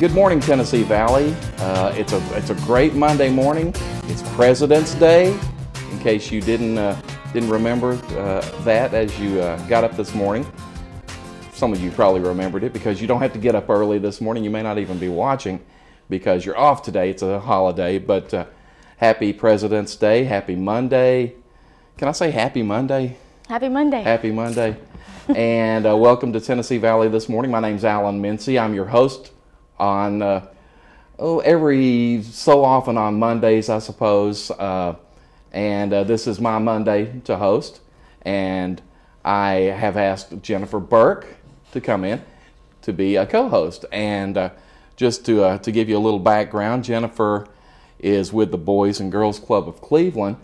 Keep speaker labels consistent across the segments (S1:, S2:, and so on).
S1: Good morning, Tennessee Valley. It's a great Monday morning. It's President's Day. In case you didn't remember that as you got up this morning, some of you probably remembered it because you don't have to get up early this morning. You may not even be watching because you're off today. It's a holiday, but happy President's Day. Happy Monday. Can I say Happy Monday?
S2: Happy Monday.
S1: Happy Monday. And welcome to Tennessee Valley this morning. My name's Alan Mincy. I'm your host on every so often on Mondays, I suppose. And this is my Monday to host. And I have asked Jennifer Burke to come in to be a co-host. And just to give you a little background, Jennifer is with the Boys and Girls Club of Cleveland.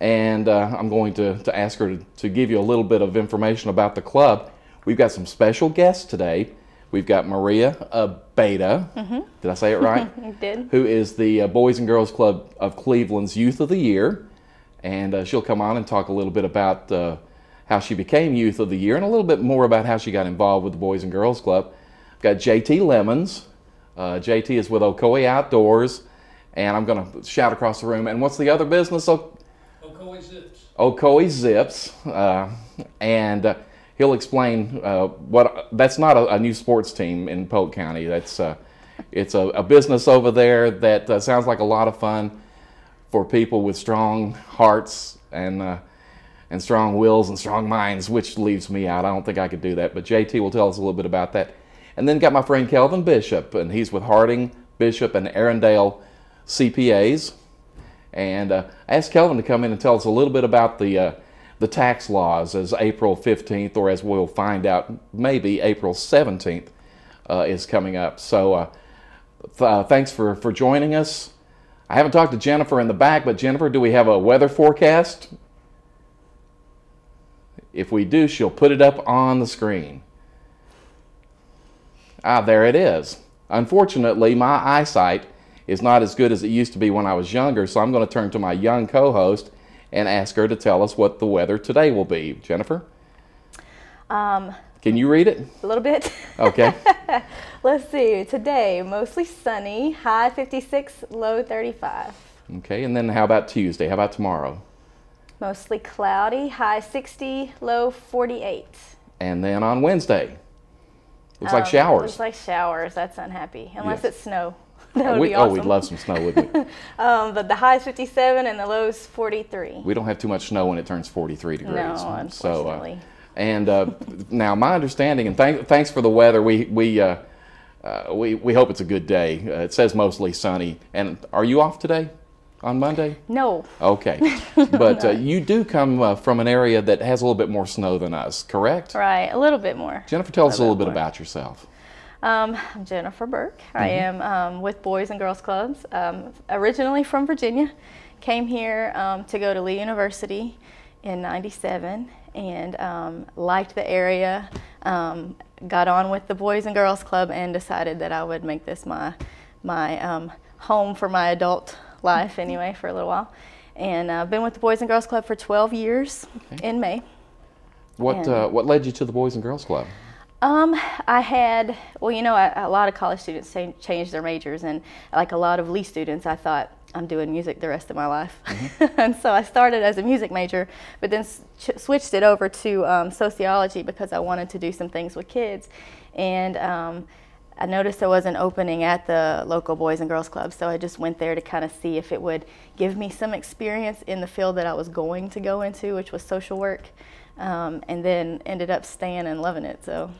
S1: And I'm going to ask her to give you a little bit of information about the club. We've got some special guests today. We've got Maria Beta, did I say it right?
S2: You did.
S1: Who is the Boys and Girls Club of Cleveland's Youth of the Year. And she'll come on and talk a little bit about how she became Youth of the Year and a little bit more about how she got involved with the Boys and Girls Club. We've got JT Lemons. JT is with Ocoee Outdoors. And I'm going to shout across the room. And what's the other business?
S3: Ocoee Zips.
S1: Ocoee Zips. And he'll explain that's not a new sports team in Polk County. That's it's a business over there that sounds like a lot of fun for people with strong hearts and strong wills and strong minds, which leaves me out. I don't think I could do that, but JT will tell us a little bit about that. And then got my friend Kelvin Bishop, and he's with Harding, Bishop, and Arendale CPAs. And I asked Kelvin to come in and tell us a little bit about the tax laws as April 15th, or as we'll find out, maybe April 17th is coming up. So thanks for joining us. I haven't talked to Jennifer in the back, but Jennifer, do we have a weather forecast? If we do, she'll put it up on the screen. There it is. Unfortunately, my eyesight is not as good as it used to be when I was younger, so I'm going to turn to my young co-host and ask her to tell us what the weather today will be. Jennifer? Can you read it?
S2: A little bit.
S1: Okay.
S2: Let's see. Today, mostly sunny, high 56, low 35.
S1: Okay, and then how about Tuesday? How about tomorrow?
S2: Mostly cloudy, high 60, low 48.
S1: And then on Wednesday? Looks like showers.
S2: Looks like showers. That's unhappy. Unless
S1: Yes.
S2: it's snow. That would be awesome.
S1: Oh, we'd love some snow, wouldn't we?
S2: But the high is 57 and the low is 43.
S1: We don't have too much snow when it turns 43 degrees.
S2: No, unfortunately.
S1: Now my understanding, and thanks for the weather. We hope it's a good day. It says mostly sunny. And are you off today, on Monday?
S2: No.
S1: Okay, but you do come from an area that has a little bit more snow than us, correct?
S2: Right, a little bit more.
S1: Jennifer, tell us a little bit about yourself.
S2: I'm Jennifer Burke. I am with Boys and Girls Clubs, originally from Virginia. Came here to go to Lee University in '97 and liked the area, got on with the Boys and Girls Club and decided that I would make this my home for my adult life anyway for a little while. And I've been with the Boys and Girls Club for 12 years in May.
S1: What led you to the Boys and Girls Club?
S2: I had, well, you know, a lot of college students change their majors, and like a lot of Lee students, I thought, I'm doing music the rest of my life. And so I started as a music major, but then switched it over to sociology because I wanted to do some things with kids. And I noticed there was an opening at the local Boys and Girls Club, so I just went there to kind of see if it would give me some experience in the field that I was going to go into, which was social work, and then ended up staying and loving it. So.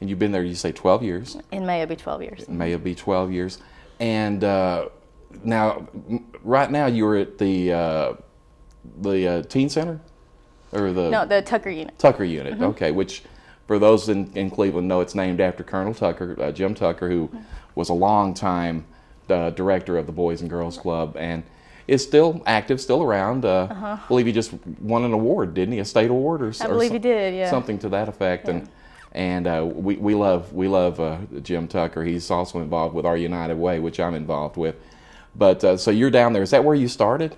S1: And you've been there, you say, 12 years?
S2: In May, it'll be 12 years.
S1: In May, it'll be 12 years. And now, right now, you're at the teen center? Or
S2: No, the Tucker unit.
S1: Tucker unit, okay, which for those in Cleveland know it's named after Colonel Tucker, Jim Tucker, who was a long-time director of the Boys and Girls Club and is still active, still around. I believe he just won an award, didn't he? A state award or something?
S2: I believe he did, yeah.
S1: Something to that effect.
S2: Yeah.
S1: And we love Jim Tucker. He's also involved with our United Way, which I'm involved with. But so you're down there. Is that where you started?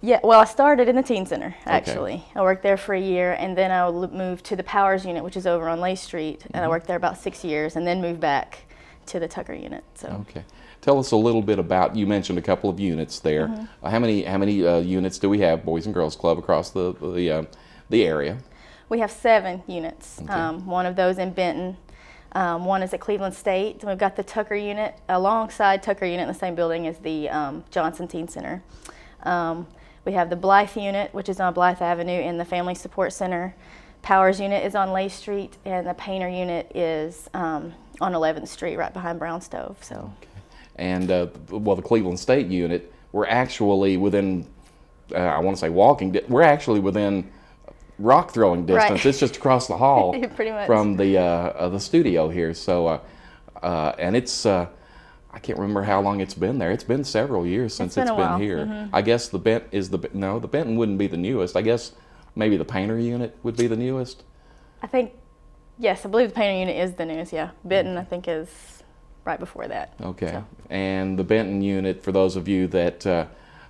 S2: Yeah, well, I started in the teen center, actually. Okay. I worked there for a year, and then I moved to the Powers unit, which is over on Lay Street, and I worked there about 6 years, and then moved back to the Tucker unit. So.
S1: Okay. Tell us a little bit about, you mentioned a couple of units there. How many units do we have, Boys and Girls Club, across the area?
S2: We have 7 units.
S1: Okay.
S2: One of those in Benton. One is at Cleveland State. We've got the Tucker unit alongside Tucker unit in the same building as the Johnson Teen Center. We have the Blythe unit, which is on Blythe Avenue in the Family Support Center. Powers unit is on Lay Street, and the Painter unit is on 11th Street, right behind Brown Stove. So.
S1: Okay. And well, the Cleveland State unit, we're actually within, I want to say walking, we're actually within rock throwing distance.
S2: Right.
S1: It's just across the hall
S2: Pretty much.
S1: from the studio here. So, and it's, I can't remember how long it's been there. It's been several years since it's been here. I guess the Benton wouldn't be the newest. I guess maybe the Painter unit would be the newest.
S2: I think, yes, I believe the Painter unit is the newest, yeah. Benton, I think, is right before that.
S1: Okay.
S2: So.
S1: And the Benton unit, for those of you that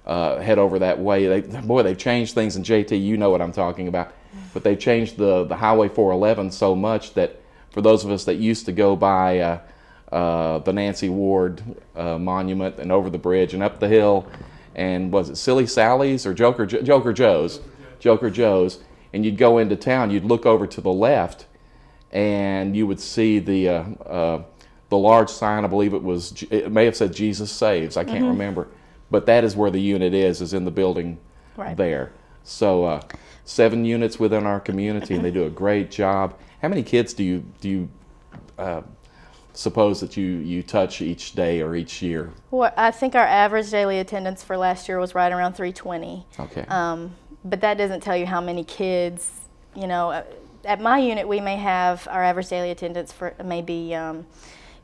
S1: head over that way, they've changed things, and JT, you know what I'm talking about, but they've changed the Highway 411 so much that for those of us that used to go by the Nancy Ward monument and over the bridge and up the hill, and was it Silly Sally's or Joker Joe's, and you'd go into town, you'd look over to the left, and you would see the large sign. I believe it may have said Jesus Saves. I can't remember, but that is where the unit is in the building there. So 7 units within our community, and they do a great job. How many kids do you suppose that you touch each day or each year?
S2: Well, I think our average daily attendance for last year was right around 320.
S1: Okay.
S2: But that doesn't tell you how many kids, you know. At my unit, we may have our average daily attendance for maybe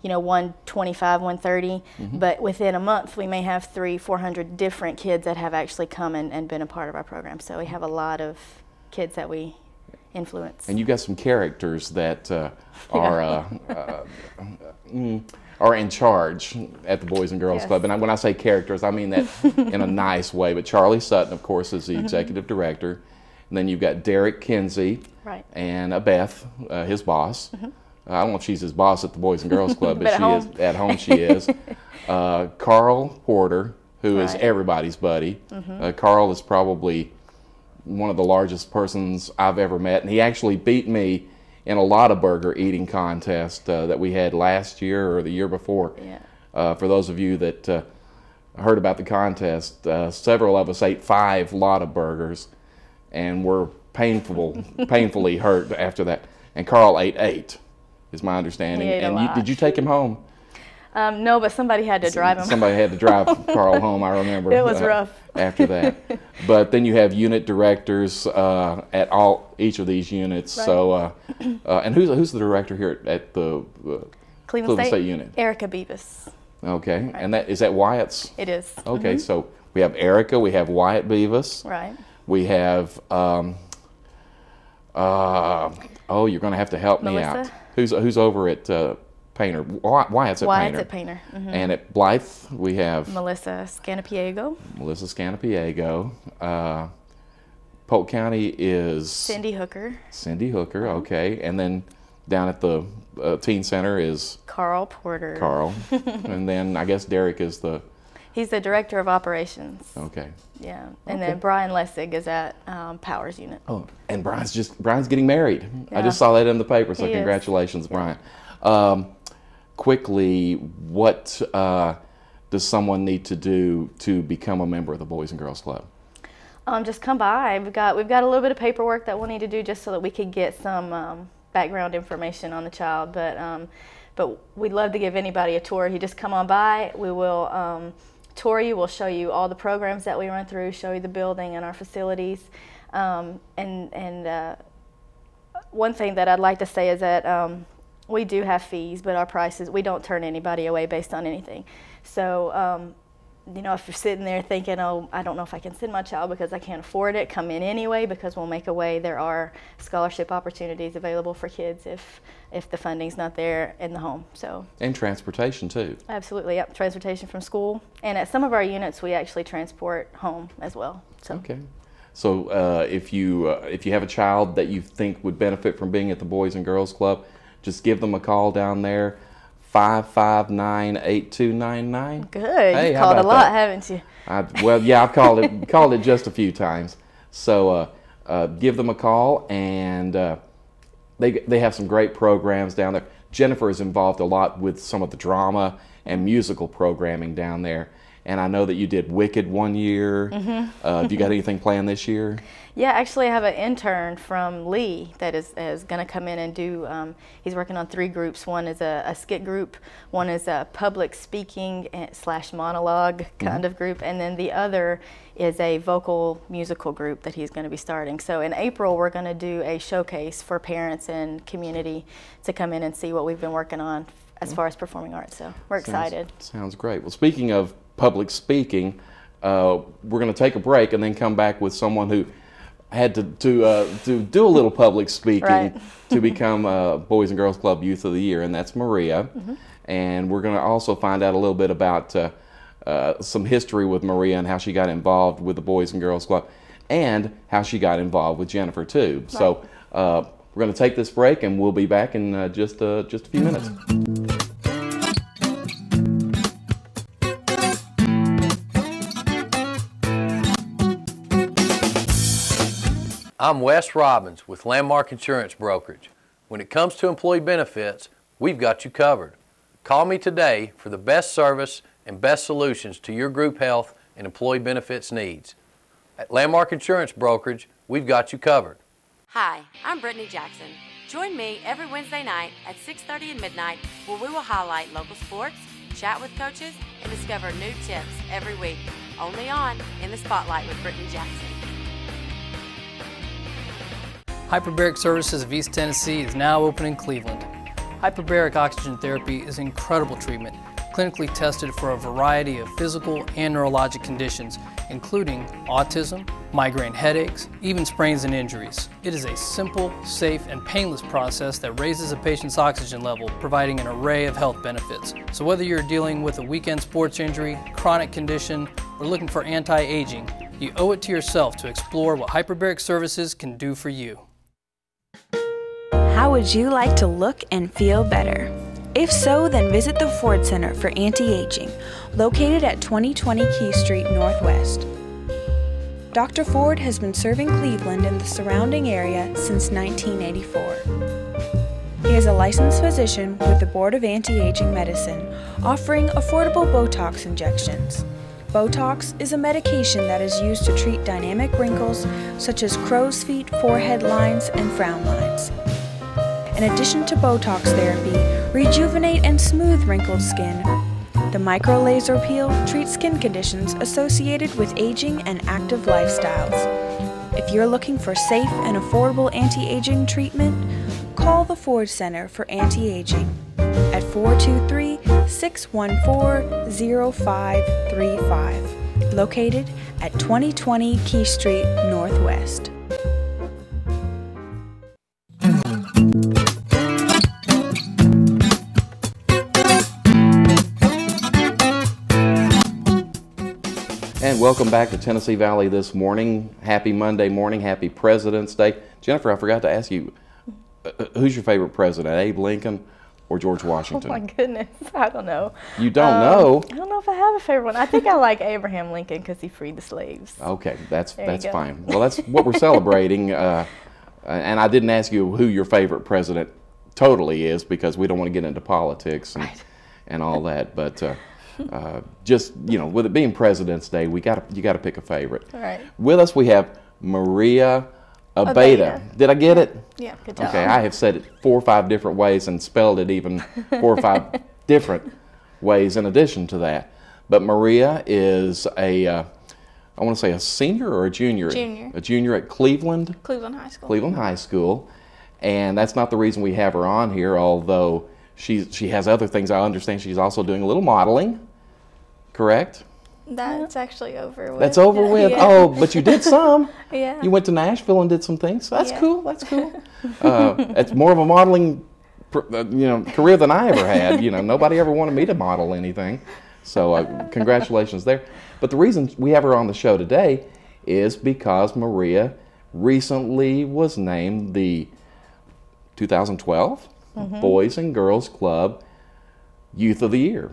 S2: 125, 130, but within a month we may have 300-400 different kids that have actually come and been a part of our program. So we have a lot of kids that we influence.
S1: And you've got some characters that are in charge at the Boys and Girls Club. And when I say characters, I mean that in a nice way. But Charlie Sutton, of course, is the executive director. And then you've got Derek Kinsey and Beth, his boss. I don't know if she's his boss at the Boys and Girls Club, but she is at home. She is. Carl Porter, who is everybody's buddy. Carl is probably one of the largest persons I've ever met, and he actually beat me in a lot of burger eating contest that we had last year or the year before. For those of you that heard about the contest, several of us ate 5 Lotta burgers and were painfully hurt after that. And Carl ate 8. Is my understanding. And did you take him home?
S2: No, but somebody had to drive him.
S1: Somebody had to drive Carl home, I remember.
S2: It was rough.
S1: After that. But then you have unit directors at each of these units. So, and who's the director here at the Cleveland State unit?
S2: Erica Beavis.
S1: Okay, and is that Wyatt's?
S2: It is.
S1: Okay, so we have Erica, we have Wyatt Beavis.
S2: Right.
S1: We have, you're going to have to help me out. Who's over at Painter? Wyatt's at Painter.
S2: Wyatt's at Painter.
S1: And at Blythe, we have
S2: Melissa Scanapiego.
S1: Polk County is
S2: Cindy Hooker.
S1: Okay. And then down at the Teen Center is
S2: Carl Porter.
S1: And then I guess Derek is
S2: He's the director of operations.
S1: Okay.
S2: Yeah. And then Brian Lessig is at Powers unit.
S1: Oh, and Brian's getting married. Yeah. I just saw that in the paper, so congratulations, Brian. Quickly, what does someone need to do to become a member of the Boys and Girls Club?
S2: Just come by. We've got a little bit of paperwork that we'll need to do just so that we could get some background information on the child. But we'd love to give anybody a tour. You just come on by. We will tour you. We'll show you all the programs that we run through, show you the building and our facilities. And one thing that I'd like to say is that we do have fees, but our prices, we don't turn anybody away based on anything. So, if you're sitting there thinking, oh, I don't know if I can send my child because I can't afford it, come in anyway, because we'll make a way. There are scholarship opportunities available for kids if the funding's not there in the home. So. And
S1: transportation too.
S2: Absolutely, yep. Transportation from school. And at some of our units, we actually transport home as well. So.
S1: Okay. So if you have a child that you think would benefit from being at the Boys and Girls Club, just give them a call down there, 559-8299.
S2: Good.
S1: Hey,
S2: You've
S1: how
S2: called a
S1: about
S2: lot,
S1: that?
S2: haven't you?
S1: Well, yeah, I've called it just a few times. So give them a call, and they have some great programs down there. Jennifer is involved a lot with some of the drama and musical programming down there. And I know that you did Wicked one year. Have you got anything planned this year?
S2: Yeah, actually I have an intern from Lee that is going to come in and do, he's working on 3 groups. One is a skit group, one is a public speaking / monologue kind of group, and then the other is a vocal musical group that he's going to be starting. So in April we're going to do a showcase for parents and community to come in and see what we've been working on as far as performing arts. So we're excited.
S1: Sounds great. Well, speaking of public speaking, we're going to take a break and then come back with someone who had to do a little public speaking to become Boys and Girls Club Youth of the Year, and that's Maria. And we're going to also find out a little bit about some history with Maria and how she got involved with the Boys and Girls Club, and how she got involved with Jennifer too. So we're going to take this break, and we'll be back in just a few minutes.
S4: I'm Wes Robbins with Landmark Insurance Brokerage. When it comes to employee benefits, we've got you covered. Call me today for the best service and best solutions to your group health and employee benefits needs. At Landmark Insurance Brokerage, we've got you covered.
S5: Hi, I'm Brittany Jackson. Join me every Wednesday night at 6:30 and midnight, where we will highlight local sports, chat with coaches, and discover new tips every week. Only on In the Spotlight with Brittany Jackson.
S6: Hyperbaric Services of East Tennessee is now open in Cleveland. Hyperbaric oxygen therapy is an incredible treatment, clinically tested for a variety of physical and neurologic conditions, including autism, migraine headaches, even sprains and injuries. It is a simple, safe, and painless process that raises a patient's oxygen level, providing an array of health benefits. So whether you're dealing with a weekend sports injury, chronic condition, or looking for anti-aging, you owe it to yourself to explore what Hyperbaric Services can do for you.
S7: How would you like to look and feel better? If so, then visit the Ford Center for Anti-Aging, located at 2020 Key Street Northwest. Dr. Ford has been serving Cleveland and the surrounding area since 1984. He is a licensed physician with the Board of Anti-Aging Medicine, offering affordable Botox injections. Botox is a medication that is used to treat dynamic wrinkles such as crow's feet, forehead lines, and frown lines. In addition to Botox therapy, rejuvenate and smooth wrinkled skin. The micro laser peel treats skin conditions associated with aging and active lifestyles. If you're looking for safe and affordable anti-aging treatment, call the Ford Center for Anti-Aging at 423-614-0535, located at 2020 Key Street Northwest.
S1: And welcome back to Tennessee Valley this morning. Happy Monday morning. Happy President's Day. Jennifer, I forgot to ask you, who's your favorite president, Abe Lincoln or George Washington?
S2: Oh my goodness, I don't know.
S1: You don't know?
S2: I don't know if I have a favorite one. I think I like Abraham Lincoln because he freed the slaves.
S1: Okay, that's fine. Well, that's what we're celebrating. And I didn't ask you who your favorite president totally is because we don't want to get into politics and all that. But just, you know, with it being President's Day, you got to pick a favorite.
S2: All right.
S1: With us we have Maria Abeda. Did I get it?
S2: Yeah, good job.
S1: Okay, I have said it 4 or 5 different ways and spelled it even 4 or 5 different ways in addition to that. But Maria is I want to say a senior or a junior?
S8: Junior.
S1: A junior at Cleveland
S8: High School.
S1: Cleveland High School. And that's not the reason we have her on here, although she has other things. I understand she's also doing a little modeling, correct?
S8: That's actually over with.
S1: That's over with?
S8: Yeah.
S1: Oh, but you did some.
S8: Yeah.
S1: You went to Nashville and did some things. That's
S8: Yeah.
S1: cool. That's cool. It's more of a modeling, career than I ever had. You know, nobody ever wanted me to model anything. So congratulations there. But the reason we have her on the show today is because Maria recently was named the 2012 Boys and Girls Club Youth of the Year.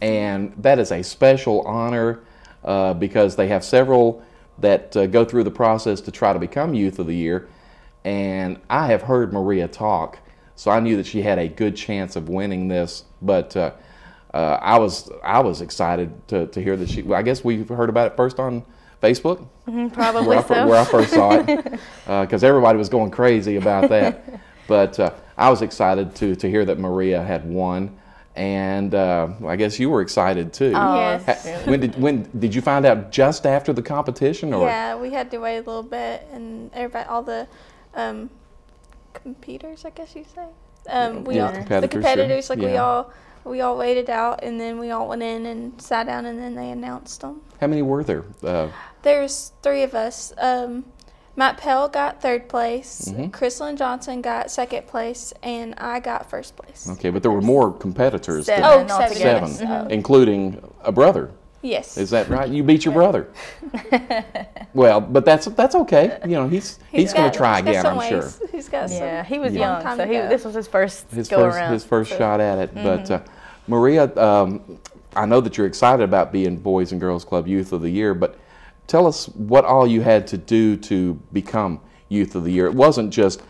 S1: And that is a special honor because they have several that go through the process to try to become Youth of the Year. And I have heard Maria talk, so I knew that she had a good chance of winning this. But I was excited to hear that she. Well, I guess we heard about it first on Facebook.
S2: Probably
S1: where I first saw it, because everybody was going crazy about that. But I was excited to hear that Maria had won. And I guess you were excited too.
S2: Oh,
S8: Yes.
S1: When did you find out? Just after the competition, or?
S8: Yeah, we had to wait a little bit, and everybody, all the competitors, I guess you say. We
S1: Yeah,
S8: all,
S1: competitors,
S8: the competitors,
S1: sure.
S8: like
S1: Yeah.
S8: we all waited out, and then we all went in and sat down, and then they announced them.
S1: How many were there?
S8: There's 3 of us. Matt Pell got 3rd place, Chrislyn Johnson got 2nd place, and I got 1st place.
S1: Okay, but there were more competitors.
S2: Seven
S1: than-
S8: Oh,
S2: altogether.
S1: seven, including a brother.
S8: Yes.
S1: Is that right? You beat your brother. Well, but that's okay. You know, he's going to try again, I'm sure.
S8: He's got some.
S2: Yeah, he was
S8: long
S2: young,
S8: time
S2: so
S8: to go.
S2: this was his first
S1: His
S2: go around.
S1: first shot at it. But Maria, I know that you're excited about being Boys and Girls Club Youth of the Year, but tell us what all you had to do to become Youth of the Year. It wasn't just,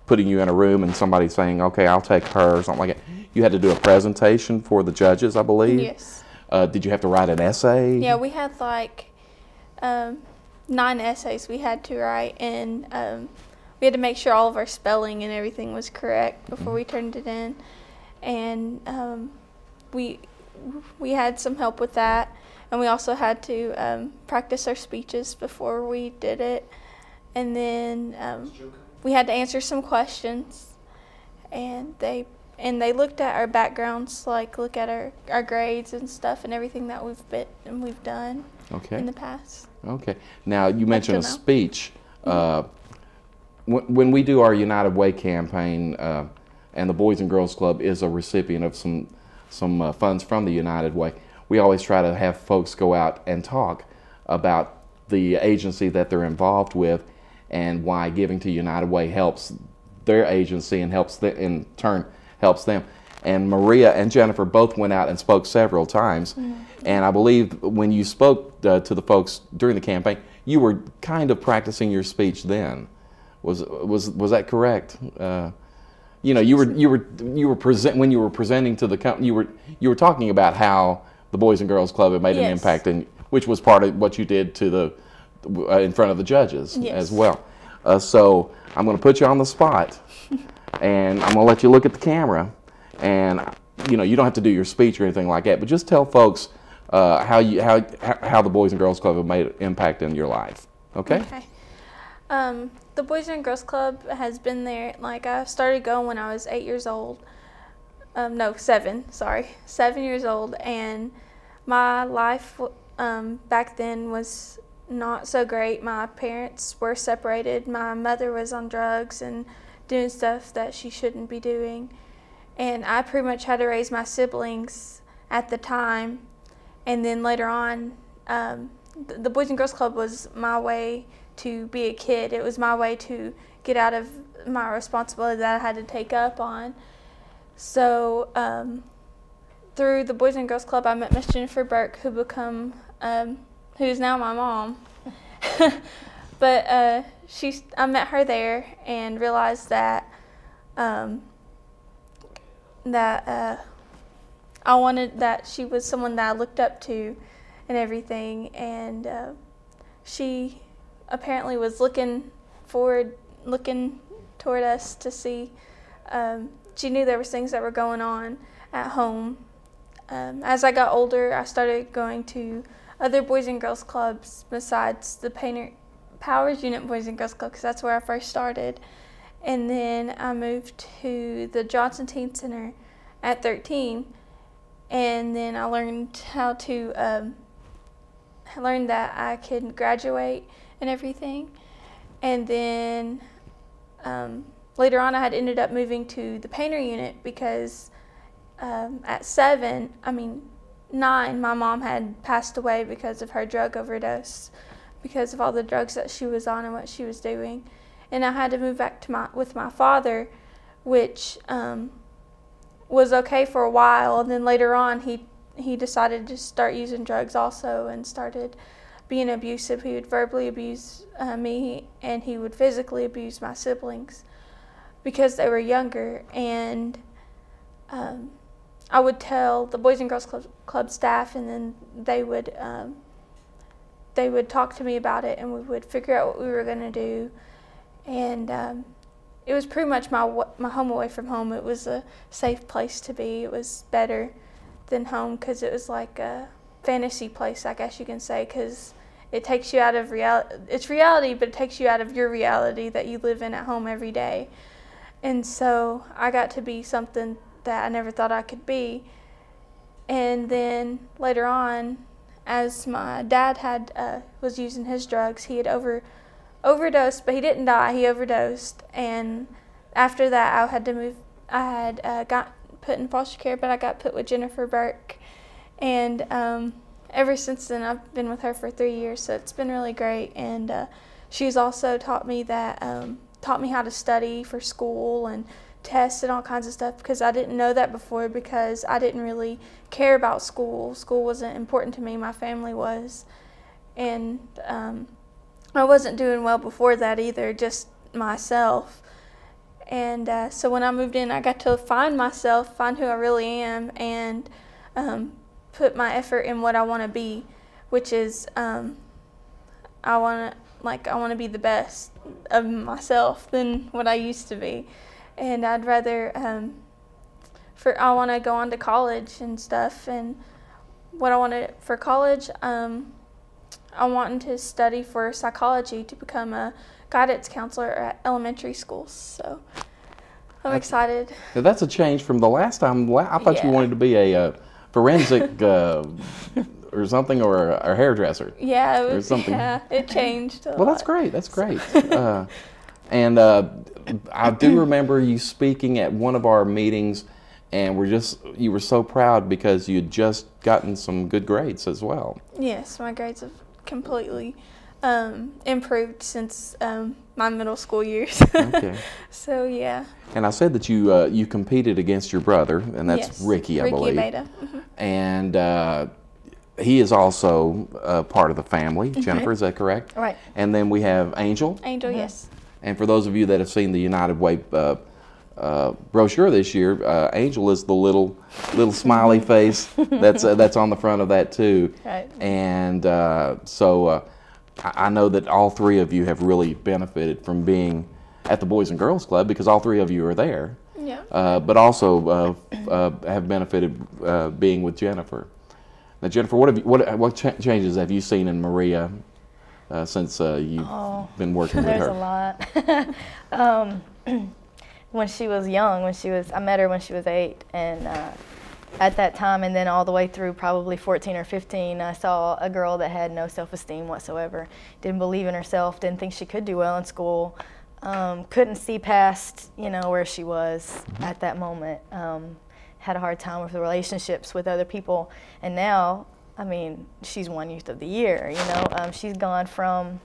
S1: putting you in a room and somebody saying, okay, I'll take her or something like that. You had to do a presentation for the judges, I believe.
S8: Yes.
S1: Did you have to write an essay?
S8: Yeah, we had like 9 essays we had to write, and we had to make sure all of our spelling and everything was correct before we turned it in. And we had some help with that, and we also had to practice our speeches before we did it. And then we had to answer some questions, and they looked at our backgrounds, like look at our grades and stuff and everything that we've done in the past.
S1: Okay. Now, you mentioned a
S8: till now.
S1: speech. When we do our United Way campaign, and the Boys and Girls Club is a recipient of some funds from the United Way, we always try to have folks go out and talk about the agency that they're involved with and why giving to United Way helps their agency and in turn helps them. And Maria and Jennifer both went out and spoke several times. And I believe when you spoke to the folks during the campaign, you were kind of practicing your speech then. Was that correct? You were when you were presenting to the company, you were talking about how the Boys and Girls Club had made an impact, and which was part of what you did to in front of the judges as well. So I'm going to put you on the spot, and I'm going to let you look at the camera, and you don't have to do your speech or anything like that, but just tell folks how the Boys and Girls Club have made an impact in your life. Okay.
S8: The Boys and Girls Club has been there. Like, I started going when I was 8 years old. No, 7. Sorry, 7 years old, and my life back then was not so great. My parents were separated. My mother was on drugs and doing stuff that she shouldn't be doing, and I pretty much had to raise my siblings at the time. And then later on, the Boys and Girls Club was my way to be a kid. It was my way to get out of my responsibility that I had to take up on. So through the Boys and Girls Club, I met Miss Jennifer Burke, who's now my mom. But I met her there and realized that I wanted that she was someone that I looked up to and everything, and she apparently was looking toward us to see. She knew there was things that were going on at home. As I got older, I started going to other Boys and Girls Clubs besides the Powers Unit Boys and Girls Club, because that's where I first started. And then I moved to the Johnson Teen Center at 13, and then I learned how to learn that I could graduate and everything. And then later on, I had ended up moving to the Painter Unit because at 9, my mom had passed away because of her drug overdose, because of all the drugs that she was on and what she was doing. And I had to move back with my father, which was okay for a while, and then later on he decided to start using drugs also and started being abusive. He would verbally abuse me, and he would physically abuse my siblings because they were younger. And I would tell the Boys and Girls Club staff, and then they would talk to me about it, and we would figure out what we were going to do. And it was pretty much my home away from home. It was a safe place to be. It was better than home because it was like a fantasy place, I guess you can say, because it takes you out of reality. It's reality, but it takes you out of your reality that you live in at home every day. And so I got to be something that I never thought I could be. And then later on, as my dad was using his drugs, he had overdosed, but he didn't die. He overdosed, and after that, I had to move. I had got put in foster care, but I got put with Jennifer Burke, and ever since then, I've been with her for 3 years. So it's been really great, and she's also taught me how to study for school and tests and all kinds of stuff, because I didn't know that before, because I didn't really care about school. School wasn't important to me. My family was, and I wasn't doing well before that either, just myself. And so when I moved in, I got to find myself, find who I really am, and put my effort in what I want to be, which is I want to be the best of myself than what I used to be. And I'd rather I want to go on to college and stuff. And what I wanted for college, I wanted to study for psychology to become a guidance counselor at elementary schools. So I'm excited.
S1: Now that's a change from the last time. I thought you wanted to be a forensic or something, or a hairdresser.
S8: Yeah,
S1: or something.
S8: Yeah, it changed a lot.
S1: Well, that's great. That's great. And I do remember you speaking at one of our meetings, and you were so proud because you had just gotten some good grades as well.
S8: Yes, my grades have completely improved since my middle school years.
S1: Okay.
S8: So yeah.
S1: And I said that you competed against your brother, and that's
S8: Yes.
S1: Ricky, I believe.
S8: Ricky Abeda. Mm-hmm.
S1: And he is also part of the family. Jennifer, is that correct?
S2: Right.
S1: And then we have Angel.
S8: Angel, yes.
S1: And for those of you that have seen the United Way brochure this year, Angel is the little smiley face that's on the front of that too.
S2: Right.
S1: And so I know that all three of you have really benefited from being at the Boys and Girls Club, because all three of you are there.
S8: Yeah.
S1: But also have benefited being with Jennifer. Now, Jennifer, what changes have you seen in Maria since you've been working with her?
S2: There's a lot. When she was young, I met her when she was 8, and at that time, and then all the way through probably 14 or 15, I saw a girl that had no self-esteem whatsoever, didn't believe in herself, didn't think she could do well in school, couldn't see past, where she was at that moment, had a hard time with the relationships with other people, and now, I mean, she's won Youth of the Year, she's gone from,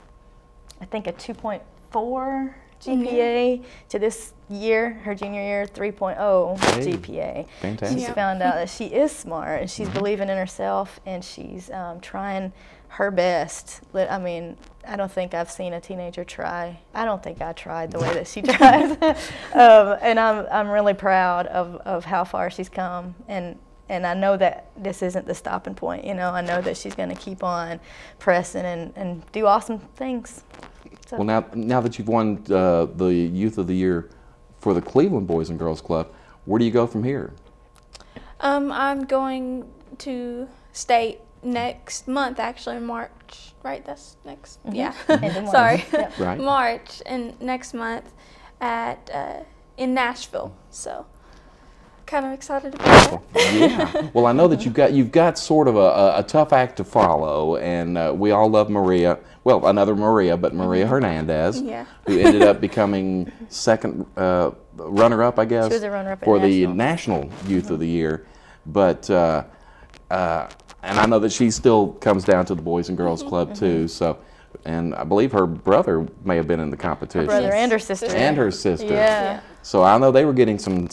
S2: I think, a 2.4 GPA to this year, her junior year, 3.0 GPA.
S1: Fantastic.
S2: She's found out that she is smart, and she's believing in herself, and she's trying her best. I mean, I don't think I've seen a teenager try. I don't think I tried the way that she tries. And I'm really proud of how far she's come, and I know that this isn't the stopping point. I know that she's going to keep on pressing and do awesome things. So.
S1: Well, now that you've won the Youth of the Year for the Cleveland Boys and Girls Club, where do you go from here?
S8: I'm going to state next month, actually, in March. Right? That's next. Yeah. Sorry.
S2: Yep.
S1: Right.
S8: March and next month in Nashville. So kind of excited about that.
S1: Yeah. Well, I know that you've got sort of a tough act to follow, and we all love Maria. Well, another Maria, but Maria Hernandez, who ended up becoming second runner-up, I guess,
S2: she was a runner-up
S1: for the National Youth of the Year. But and I know that she still comes down to the Boys and Girls Club too. So, and I believe her brother may have been in the competition.
S2: Her brother and her sister.
S1: And her sister.
S2: Yeah.
S1: So I know they were getting some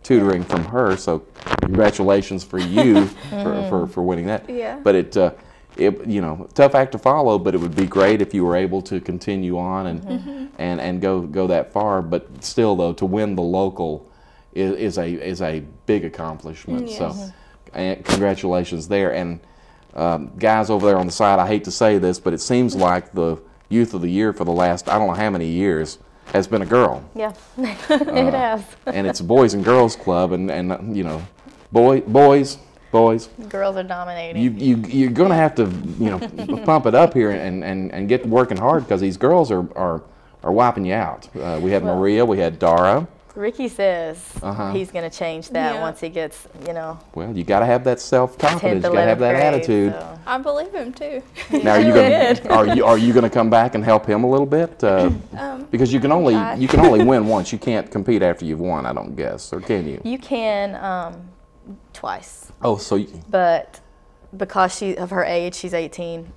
S1: tutoring from her. So congratulations for you for winning that.
S8: Yeah.
S1: But it you know, tough act to follow, but it would be great if you were able to continue on and go that far. But still, though, to win the local is a big accomplishment.
S8: Yes.
S1: So and congratulations there. And guys over there on the side, I hate to say this, but it seems like the Youth of the Year for the last, I don't know how many years, has been a girl.
S2: Yeah, it has.
S1: And it's a boys and girls club, and you know, boys.
S2: Girls are dominating.
S1: You're going to have to, you know, pump it up here and get working hard, because these girls are wiping you out. We had Maria, we had Dara.
S2: Ricky says he's going to change that once he gets, you know.
S1: Well, you got to have that self-confidence. You got to have that
S2: grade,
S1: attitude.
S2: So.
S8: I believe him too.
S1: Now, are you going to come back and help him a little bit? Because you can only win once. You can't compete after you've won, I don't guess, or can you?
S2: You can twice.
S1: Oh, so.
S2: But because of her age, she's 18.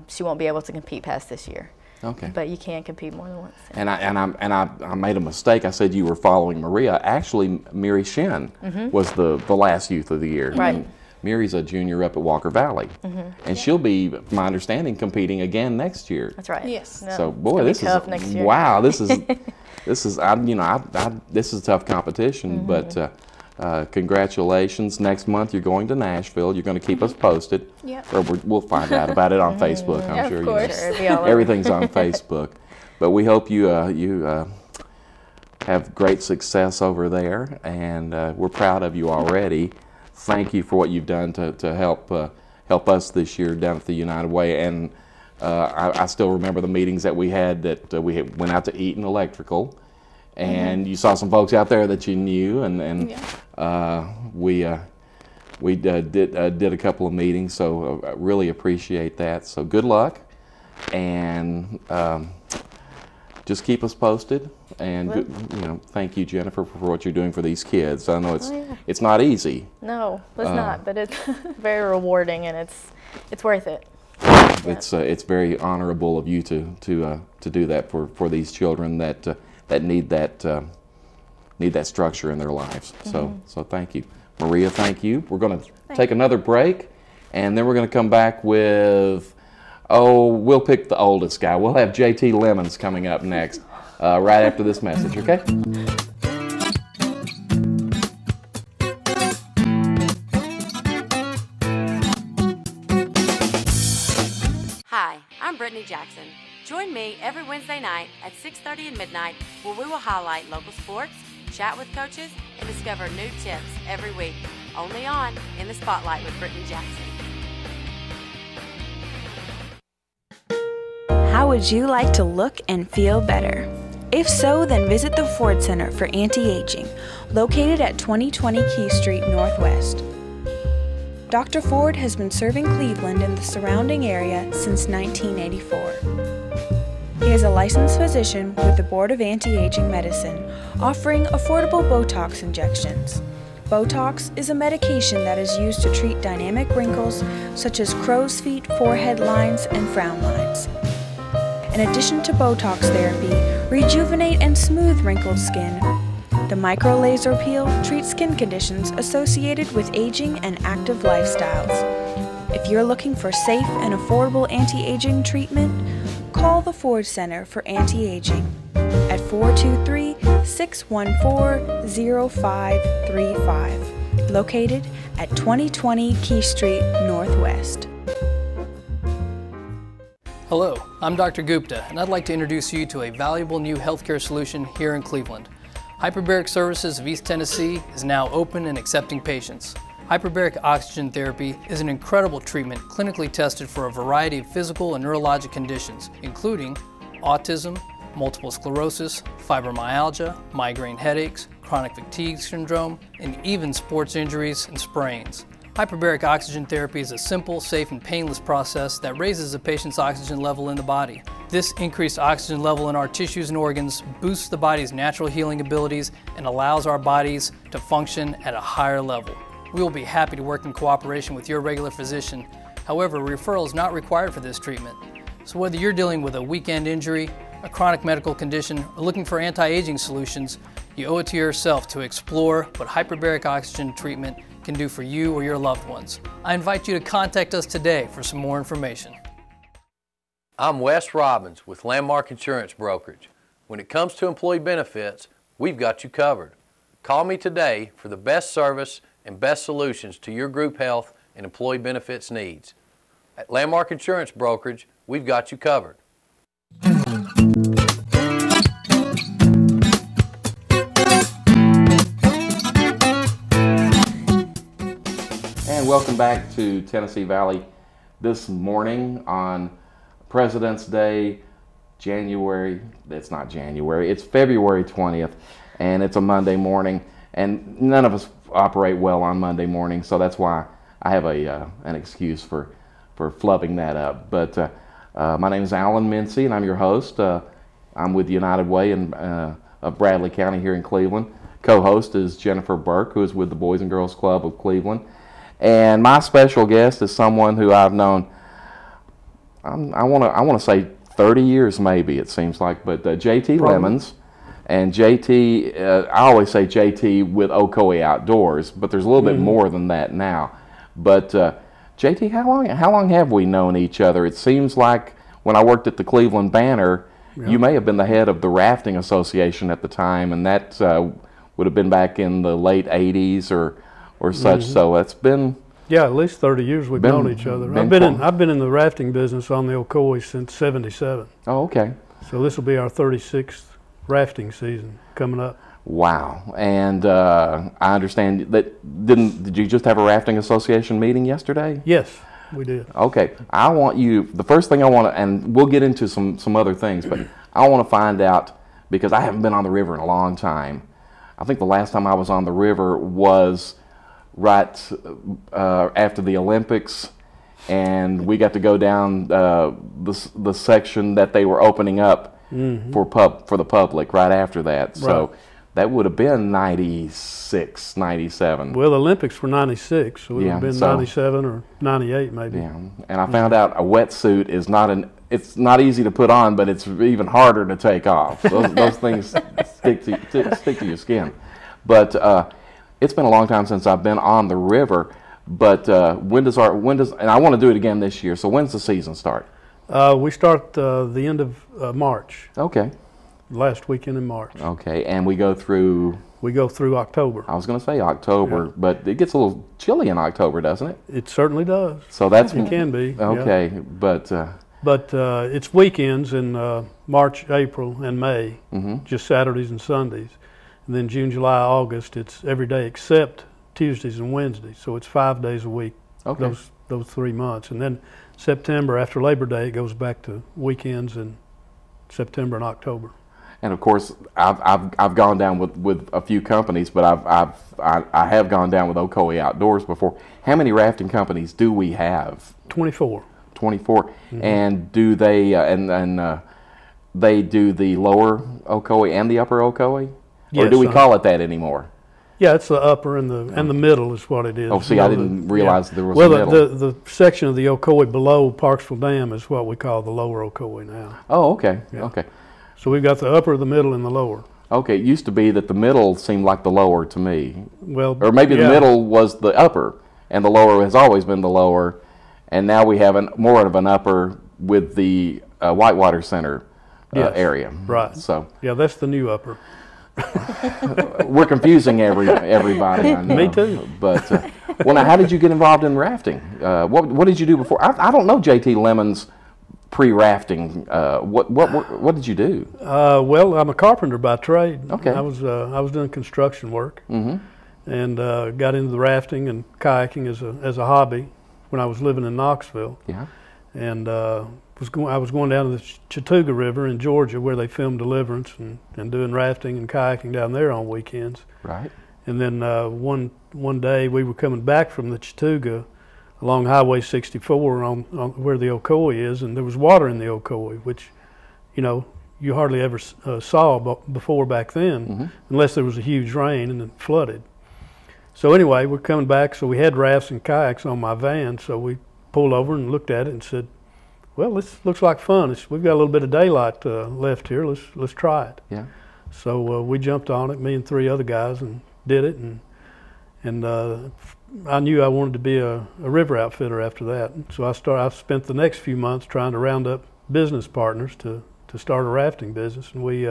S2: She won't be able to compete past this year.
S1: Okay.
S2: But you can compete more than once.
S1: And I made a mistake. I said you were following Maria. Actually, Miri Shin was the last Youth of the Year.
S2: Right.
S1: And Miri's a junior up at Walker Valley, and she'll be, from my understanding, competing again next year.
S2: That's right.
S8: Yes.
S2: No,
S1: So boy, this
S2: tough
S1: is
S2: next year.
S1: wow. This is this is this is a tough competition, but. Congratulations. Next month you're going to Nashville. You're going to keep us posted.
S8: Yep.
S1: Or we'll find out about it on Facebook. I'm
S8: Of
S1: sure
S8: course.
S1: you know. Everything's on Facebook. But we hope you have great success over there, and we're proud of you already. Thank you for what you've done to help us this year down at the United Way. And I still remember the meetings that we had we went out to Eaton Electrical. And you saw some folks out there that you knew, and we did a couple of meetings, so I really appreciate that. So good luck, and just keep us posted. And you know, thank you, Jennifer, for what you're doing for these kids. I know it's not easy.
S2: No, it's not, but it's very rewarding, and it's worth it.
S1: It's very honorable of you to do that for these children that need that structure in their lives. So thank you. Maria, thank you. We're going to take another break, and then we're going to come back with, we'll pick the oldest guy. We'll have JT Lemons coming up next, right after this message, okay?
S5: Hi, I'm Brittany Jackson. Join me every Wednesday night at 6:30 and midnight, where we will highlight local sports, chat with coaches, and discover new tips every week. Only on In the Spotlight with Brittany Jackson.
S7: How would you like to look and feel better? If so, then visit the Ford Center for Anti-Aging, located at 2020 Key Street Northwest. Dr. Ford has been serving Cleveland and the surrounding area since 1984. He is a licensed physician with the Board of Anti-Aging Medicine, offering affordable Botox injections. Botox is a medication that is used to treat dynamic wrinkles such as crow's feet, forehead lines, and frown lines. In addition to Botox therapy, rejuvenate and smooth wrinkled skin. The micro laser peel treats skin conditions associated with aging and active lifestyles. If you're looking for safe and affordable anti-aging treatment, call the Ford Center for Anti-Aging at 423-614-0535, located at 2020 Key Street Northwest.
S6: Hello, I'm Dr. Gupta, and I'd like to introduce you to a valuable new healthcare solution here in Cleveland. Hyperbaric Services of East Tennessee is now open and accepting patients. Hyperbaric oxygen therapy is an incredible treatment clinically tested for a variety of physical and neurologic conditions, including autism, multiple sclerosis, fibromyalgia, migraine headaches, chronic fatigue syndrome, and even sports injuries and sprains. Hyperbaric oxygen therapy is a simple, safe, and painless process that raises a patient's oxygen level in the body. This increased oxygen level in our tissues and organs boosts the body's natural healing abilities and allows our bodies to function at a higher level. We will be happy to work in cooperation with your regular physician. However, a referral is not required for this treatment. So whether you're dealing with a weekend injury, a chronic medical condition, or looking for anti-aging solutions, You owe it to yourself to explore what hyperbaric oxygen treatment can do for you or your loved ones. I invite you to contact us today for some more information.
S4: I'm Wes Robbins with Landmark Insurance Brokerage. When it comes to employee benefits, we've got you covered. Call me today for the best service and best solutions to your group health and employee benefits needs. At Landmark Insurance Brokerage, we've got you covered.
S1: And welcome back to Tennessee Valley this morning on President's Day, it's not January, it's February 20th, and it's a Monday morning, and none of us operate well on Monday morning, so that's why I have an excuse for flubbing that up. But my name is Alan Mincy, and I'm your host. I'm with United Way of Bradley County here in Cleveland. Co-host is Jennifer Burke, who is with the Boys and Girls Club of Cleveland. And my special guest is someone who I've known, I want to say 30 years maybe, it seems like, but JT Lemons. And JT, I always say JT with Ocoee Outdoors, but there's a little bit more than that now. But JT, how long have we known each other? It seems like when I worked at the Cleveland Banner, you may have been the head of the Rafting Association at the time, and that would have been back in the late 80s or such. So that's been...
S9: Yeah, at least 30 years we've known each other. I've been in the rafting business on the Ocoee since '77.
S1: Oh, okay.
S9: So this will be our 36th rafting season coming up.
S1: Wow. And I understand that did you just have a rafting association meeting yesterday?
S9: Yes, we did.
S1: Okay. I want you, the first thing I want to, and we'll get into some other things, but I want to find out, because I haven't been on the river in a long time. I think the last time I was on the river was right after the Olympics, and we got to go down the section that they were opening up for the public right after that. So that would have been 96, 97.
S9: Well, the Olympics were 96, so it would have been 97 or 98 maybe.
S1: Yeah, and I found out a wetsuit is it's not easy to put on, but it's even harder to take off. Those things stick to your skin. But it's been a long time since I've been on the river, but when does and I want to do it again this year, so when's the season start?
S9: We start the end of March.
S1: Okay.
S9: Last weekend in March.
S1: Okay, and we go through...
S9: We go through October.
S1: I was going to say October, but it gets a little chilly in October, doesn't it?
S9: It certainly does.
S1: So that's...
S9: It can be.
S1: Okay,
S9: yeah.
S1: But
S9: it's weekends in March, April, and May, just Saturdays and Sundays. And then June, July, August, it's every day except Tuesdays and Wednesdays. So it's 5 days a week, those 3 months. And then September, after Labor Day, it goes back to weekends in September and October.
S1: And of course, I've gone down with a few companies, but I have gone down with Ocoee Outdoors before. How many rafting companies do we have?
S9: 24.
S1: 24. And do they they do the lower Ocoee and the upper Ocoee? Or do we call it that anymore?
S9: Yeah, it's the upper and the middle is what it is.
S1: Oh, see, I didn't realize there was a middle.
S9: Well, the section of the Ocoee below Parksville Dam is what we call the lower Ocoee now.
S1: Oh, okay,
S9: yeah.
S1: Okay.
S9: So we've got the upper, the middle, and the lower.
S1: Okay, it used to be that the middle seemed like the lower to me.
S9: Well,
S1: or maybe the middle was the upper, and the lower has always been the lower, and now we have more of an upper with the Whitewater Center area.
S9: Right.
S1: So
S9: yeah, that's the new upper.
S1: We're confusing everybody. I know.
S9: Me too.
S1: But well, now, how did you get involved in rafting? What did you do before? I don't know JT Lemons pre-rafting. What did you do?
S9: Well, I'm a carpenter by trade.
S1: Okay.
S9: I was doing construction work, and got into the rafting and kayaking as a hobby when I was living in Knoxville.
S1: Yeah.
S9: And I was going down to the Chattooga River in Georgia, where they filmed Deliverance, and doing rafting and kayaking down there on weekends.
S1: Right.
S9: And then one day we were coming back from the Chattooga along Highway 64 on where the Ocoee is, and there was water in the Ocoee, which, you hardly ever saw before back then, unless there was a huge rain and it flooded. So anyway, we're coming back, so we had rafts and kayaks on my van, so we pulled over and looked at it and said, well, this looks like fun. We've got a little bit of daylight left here. Let's try it.
S1: Yeah.
S9: So we jumped on it, me and 3 other guys, and did it. And I knew I wanted to be a river outfitter after that. So I spent the next few months trying to round up business partners to start a rafting business, and we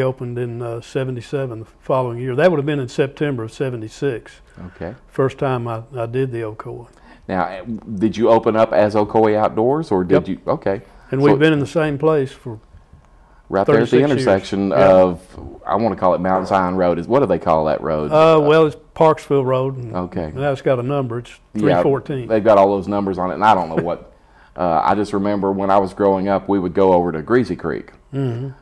S9: opened in '77 the following year. That would have been in September of '76.
S1: Okay.
S9: First time I did the Ocoee.
S1: Now, did you open up as Ocoee Outdoors, or did you? Okay.
S9: And we've been in the same place for
S1: right there at the intersection
S9: years.
S1: of, I want to call it Mount Zion Road. What do they call that road?
S9: Well, it's Parksville Road. And
S1: okay.
S9: Now it's got a number. It's 314.
S1: Yeah, they've got all those numbers on it, and I don't know what. I just remember when I was growing up, we would go over to Greasy Creek and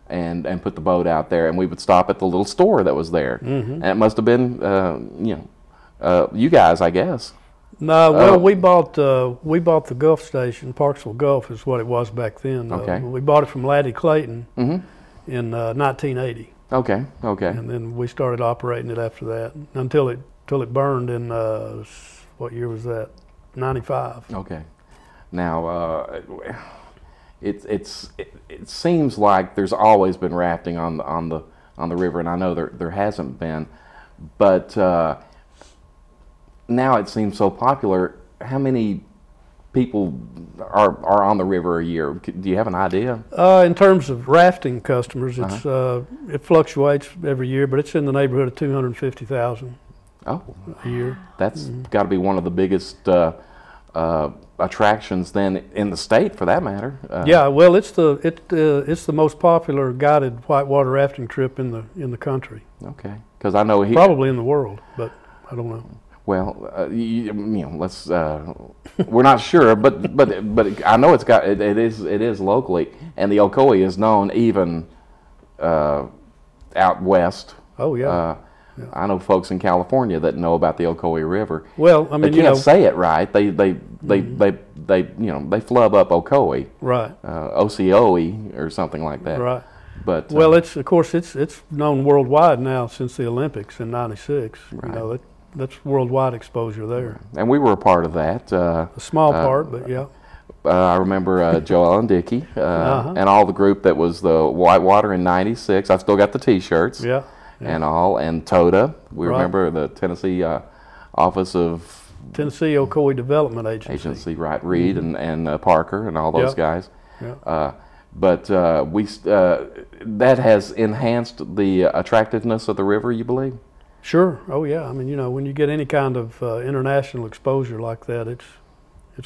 S1: put the boat out there, and we would stop at the little store that was there. And it must have been, you guys, I guess.
S9: No, well, we bought the Gulf station. Parksville Gulf is what it was back then.
S1: Okay.
S9: We bought it from Laddie Clayton in 1980.
S1: Okay. Okay.
S9: And then we started operating it after that until it burned in what year was that? 95.
S1: Okay. Now, it seems like there's always been rafting on the river, and I know there hasn't been, but now it seems so popular. How many people are on the river a year? Do you have an idea?
S9: In terms of rafting customers, it's it fluctuates every year, but it's in the neighborhood of 250,000 a year.
S1: That's got to be one of the biggest attractions then in the state, for that matter.
S9: Yeah, well, it's the most popular guided whitewater rafting trip in the country.
S1: Okay, because I know
S9: probably in the world, but I don't know.
S1: Well, let's. We're not sure, but I know it is locally, and the Ocoee is known even out west.
S9: Oh yeah.
S1: I know folks in California that know about the Ocoee River.
S9: Well, I mean,
S1: they can't say it right. They flub up Ocoee.
S9: Right.
S1: OCOE or something like that.
S9: Right.
S1: But
S9: well, it's known worldwide now since the Olympics in '96.
S1: Right.
S9: You know, that's worldwide exposure there.
S1: And we were a part of that.
S9: A small part, but yeah.
S1: I remember Joel and Dickey and all the group that was the Whitewater in '96. I've still got the T-shirts.
S9: Yeah.
S1: And all, and TOTA. We remember the Tennessee Office of
S9: Tennessee Ocoee Development Agency.
S1: Right? Reed and Parker and all those guys.
S9: Yeah.
S1: But that has enhanced the attractiveness of the river, you believe?
S9: Sure. Oh yeah. I mean, when you get any kind of international exposure like that, it's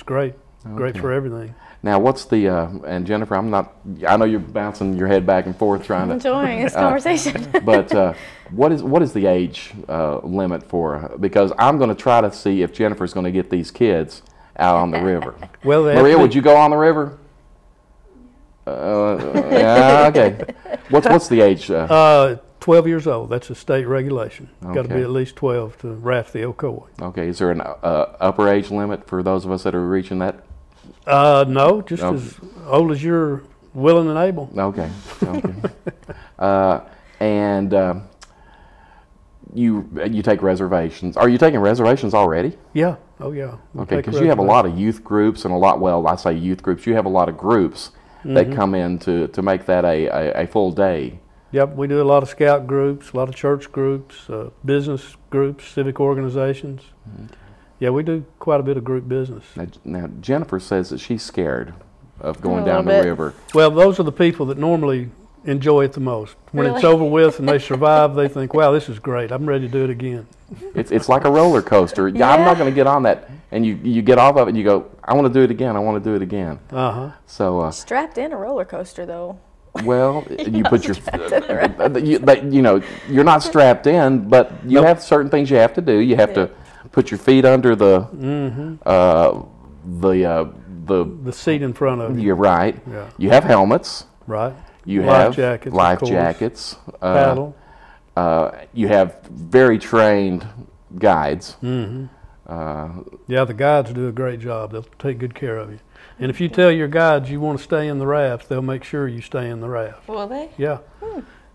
S9: great. Okay. Great for everything.
S1: Now, what's the and Jennifer? I know you're bouncing your head back and forth trying to.
S2: Enjoying this conversation.
S1: But what is the age limit for? Because I'm going to try to see if Jennifer's going to get these kids out on the river.
S9: Well,
S1: Maria, would you go on the river? Yeah. Okay. What's the age?
S9: 12 years old. That's a state regulation.
S1: Okay.
S9: Got to be at least 12 to raft the Ocoee.
S1: Okay. Is there an upper age limit for those of us that are reaching that?
S9: No, just as old as you're willing and able.
S1: Okay. And you take reservations. Are you taking reservations already?
S9: Yeah. Oh yeah.
S1: Okay, because you have a lot of youth groups and I say youth groups. You have a lot of groups that come in to make that a full day.
S9: Yep, we do a lot of scout groups, a lot of church groups, business groups, civic organizations. Okay. Yeah, we do quite a bit of group business.
S1: Now Jennifer says that she's scared of going down the river.
S9: Well, those are the people that normally enjoy it the most. When it's over with and they survive, they think, wow, this is great. I'm ready to do it again.
S1: It's like a roller coaster. Yeah. I'm not going to get on that. And you get off of it and you go, I want to do it again. I want to do it again. So
S2: strapped in a roller coaster, though.
S1: Well, you put your, you're not strapped in, but you have certain things you have to do. You have to put your feet under the
S9: seat in front of you.
S1: You're right.
S9: Yeah.
S1: You have helmets.
S9: Right.
S1: You
S9: life
S1: have life jackets.
S9: Paddle.
S1: You have very trained guides.
S9: Yeah, the guides do a great job. They'll take good care of you. And if you tell your guides you want to stay in the raft, they'll make sure you stay in the raft.
S2: Will they?
S9: Yeah.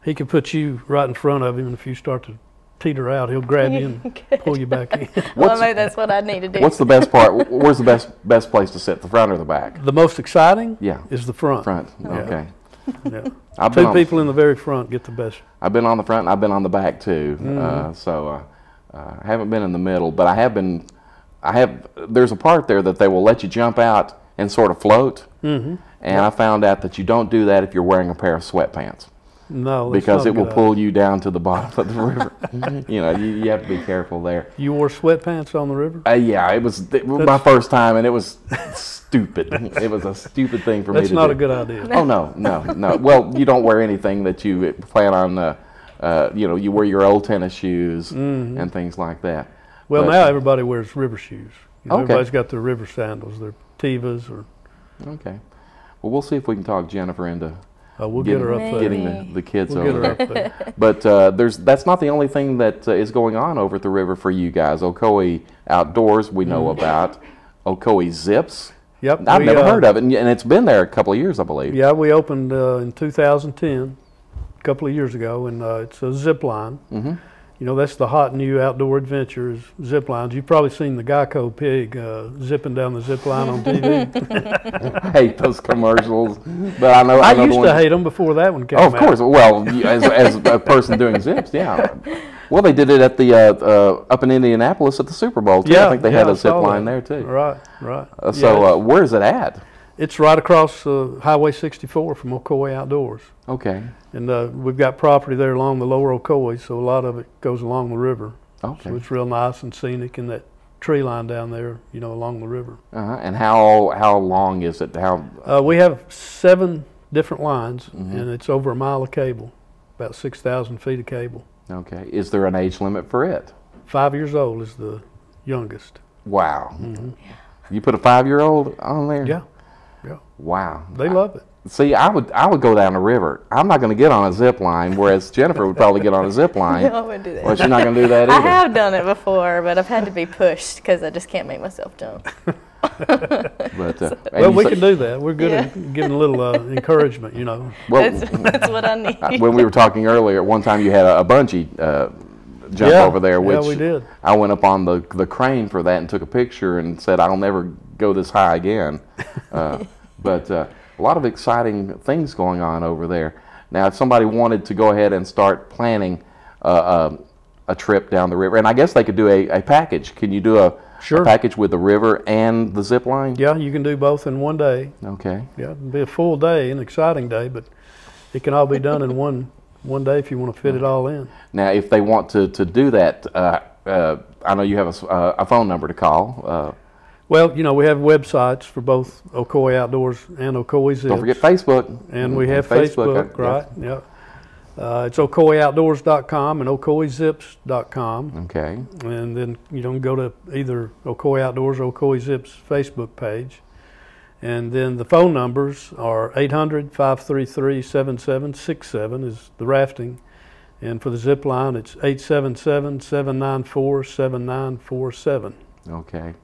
S9: He can put you right in front of him, and if you start to teeter out, he'll grab you and pull you back in.
S2: Well, maybe that's what I need to do.
S1: What's the best part? Where's the best place to sit, the front or the back?
S9: The most exciting
S1: is
S9: the front.
S1: Okay.
S9: Yeah.
S1: Two
S9: people in the very front get the best.
S1: I've been on the front and I've been on the back too. I haven't been in the middle, but there's a part there that they will let you jump out and sort of float. And I found out that you don't do that if you're wearing a pair of sweatpants.
S9: No,
S1: because it will pull you down to the bottom of the river. You have to be careful there.
S9: You wore sweatpants on the river?
S1: Yeah, it was my first time, and it was stupid. It was a stupid thing for me to do.
S9: That's not a good idea.
S1: Oh, no. Well, you don't wear anything that you plan on, you wear your old tennis shoes and things like that.
S9: Well, now everybody wears river shoes.
S1: Okay.
S9: Everybody's got their river sandals, their Tevas.
S1: Okay. Well, we'll see if we can talk Jennifer into
S9: we'll get her up there.
S1: Getting the kids
S9: we'll
S1: over
S9: get her
S1: there.
S9: Up there.
S1: But that's not the only thing that is going on over at the river for you guys. Ocoee Outdoors we know about. Ocoee Zips.
S9: Yep.
S1: I've never heard of it, and it's been there a couple of years, I believe.
S9: Yeah, we opened in 2010, a couple of years ago, and it's a zip line. That's the hot new outdoor adventure is zip lines. You've probably seen the Geico pig zipping down the zip line on TV.
S1: I hate those commercials, but I know.
S9: I used to hate them before that one came out.
S1: Oh, of course. Well, as a person doing zips, yeah. Well, they did it at the up in Indianapolis at the Super Bowl too.
S9: Yeah,
S1: I think they had a zip line there too.
S9: Right.
S1: So where is it at?
S9: It's right across Highway 64 from Ocoee Outdoors.
S1: Okay.
S9: And we've got property there along the lower Ocoee, so a lot of it goes along the river.
S1: Okay.
S9: So it's real nice and scenic, and that tree line down there, along the river.
S1: And how long is it?
S9: We have 7 different lines, and it's over a mile of cable, about 6,000 feet of cable.
S1: Okay. Is there an age limit for it?
S9: 5 years old is the youngest.
S1: Wow. You put a 5-year-old on there?
S9: Yeah.
S1: Wow.
S9: They love it.
S1: See, I would go down the river. I'm not going to get on a zip line, whereas Jennifer would probably get on a zip line.
S2: No, I wouldn't do that.
S1: Well, she's not going to do that either.
S2: I have done it before, but I've had to be pushed because I just can't make myself jump.
S9: Well, we can do that. We're good at giving a little encouragement,
S1: Well,
S2: that's what I need.
S1: When we were talking earlier, one time you had a bungee jump over there, which
S9: we did.
S1: I went up on the crane for that and took a picture and said, I'll never go this high again. But a lot of exciting things going on over there. Now, if somebody wanted to go ahead and start planning a trip down the river, and I guess they could do a package. Can you do a package with the river and the zip line?
S9: Yeah, you can do both in one day.
S1: Okay.
S9: Yeah, it'll be a full day, an exciting day, but it can all be done in one day if you want to fit it all in.
S1: Now, if they want to do that, I know you have a phone number to call.
S9: Well, we have websites for both Ocoee Outdoors and Ocoee Zips.
S1: Don't forget Facebook.
S9: And we have Facebook, right? Yeah. It's OcoeeOutdoors.com and OcoeeZips.com.
S1: Okay.
S9: And then you can go to either Ocoee Outdoors or Ocoee Zips Facebook page. And then the phone numbers are 800-533-7767 is the rafting. And for the zip line, it's 877-794-7947.
S1: Okay.